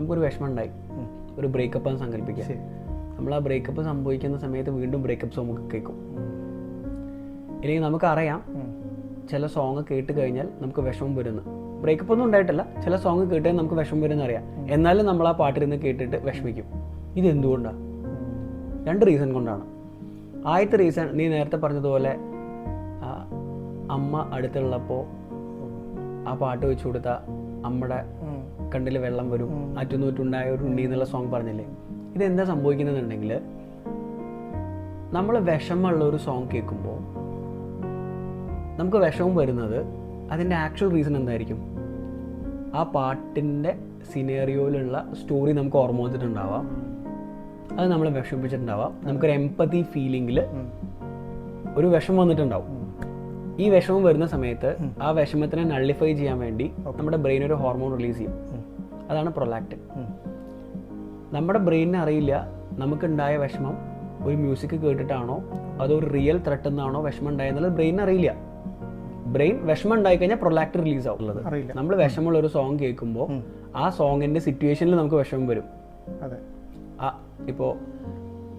നമുക്കൊരു വിഷമം ഉണ്ടായി, ഒരു ബ്രേക്കപ്പ് എന്ന് സങ്കല്പിക്കുക. നമ്മൾ ആ ബ്രേക്കപ്പ് സംഭവിക്കുന്ന സമയത്ത് വീണ്ടും ബ്രേക്കപ്പ് സോങ് കേൾക്കും. ഇല്ലെങ്കിൽ നമുക്കറിയാം ചില സോങ് കേട്ട് കഴിഞ്ഞാൽ നമുക്ക് വിഷമം വരുന്നു. ബ്രേക്കപ്പ് ഒന്നും ഉണ്ടായിട്ടില്ല, ചില സോങ് കേട്ട് നമുക്ക് വിഷമം വരുമെന്ന് അറിയാം. എന്നാലും നമ്മൾ ആ പാട്ടിരുന്ന് കേട്ടിട്ട് വിഷമിക്കും. ഇതെന്തുകൊണ്ടാണ്? 2 റീസൺ കൊണ്ടാണ്. ആദ്യത്തെ റീസൺ നീ നേരത്തെ പറഞ്ഞതുപോലെ അമ്മ അടുത്തുള്ളപ്പോൾ ആ പാട്ട് വെച്ചു കൊടുത്താൽ അമ്മയുടെ കണ്ണിൽ വെള്ളം വരും, അറ്റുനൂറ്റുണ്ടായ ഒരു ഉണ്ണി എന്നുള്ള സോങ് പറഞ്ഞില്ലേ. ഇതെന്താ സംഭവിക്കുന്നതെന്നുണ്ടെങ്കിൽ നമ്മൾ വിഷമമുള്ള ഒരു സോങ് കേൾക്കുമ്പോൾ നമുക്ക് വിഷമം വരുന്നത് അതിൻ്റെ ആക്ച്വൽ റീസൺ എന്തായിരിക്കും? ആ പാട്ടിൻ്റെ സിനേറിയോയിലുള്ള സ്റ്റോറി നമുക്ക് ഓർമ്മ വന്നിട്ടുണ്ടാവാം, അത് നമ്മളെ വിഷമിപ്പിച്ചിട്ടുണ്ടാവാം. നമുക്കൊരു എംപതി ഫീലിങ്ങിൽ ഒരു വിഷമം വന്നിട്ടുണ്ടാവും. ഈ വിഷമം വരുന്ന സമയത്ത് ആ വിഷമത്തിനെ നള്ളിഫൈ ചെയ്യാൻ വേണ്ടി നമ്മുടെ ബ്രെയിൻ ഒരു ഹോർമോൺ റിലീസ് ചെയ്യും. അതാണ് പ്രൊലാക്റ്റിൻ. നമ്മുടെ ബ്രെയിനിന് അറിയില്ല നമുക്കുണ്ടായ വിഷമം ഒരു മ്യൂസിക് കേട്ടിട്ടാണോ അതോ ഒരു റിയൽ ത്രെട്ട് എന്നാണോ വിഷമം ഉണ്ടായെന്നുള്ളത് ബ്രെയിനിന് അറിയില്ല. ബ്രെയിൻ വിഷമം ഉണ്ടായി കഴിഞ്ഞാൽ പ്രൊലാക്റ്റിൻ റിലീസ് ആവുള്ളത്. നമ്മൾ വിഷമമുള്ള ഒരു സോങ് കേൾക്കുമ്പോൾ ആ സോങ്ങിന്റെ സിറ്റുവേഷനിൽ നമുക്ക് വിഷമം വരും. ഇപ്പോൾ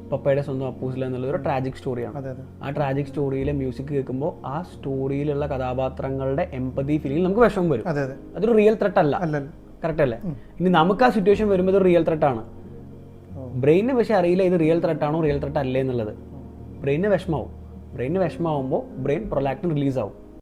പപ്പയുടെ സ്വന്തം അപ്പൂസില എന്നുള്ളത് ഒരു ട്രാജിക് സ്റ്റോറിയാണ്. ആ ട്രാജിക് സ്റ്റോറിയിലെ മ്യൂസിക് കേൾക്കുമ്പോൾ ആ സ്റ്റോറിയിലുള്ള കഥാപാത്രങ്ങളുടെ എംപതി ഫീലിംഗ് നമുക്ക് വിഷമം വരും. അതൊരു റിയൽ ത്രെട്ട് അല്ല, കറക്റ്റ് അല്ലേ? ഇനി നമുക്ക് ആ സിറ്റുവേഷൻ വരുമ്പോൾ ഇത് റിയൽ ത്രെട്ടാണ്. ബ്രെയിനിന് പക്ഷേ അറിയില്ല ഇത് റിയൽ ത്രെട്ടാണോ റിയൽ ത്രെട്ട് അല്ലേ എന്നുള്ളത്. ബ്രെയിനിന് വിഷമാവും. ബ്രെയിനിന് വിഷമാവുമ്പോൾ ബ്രെയിൻ പ്രൊലാക്റ്റിൻ റിലീസ് ആവും.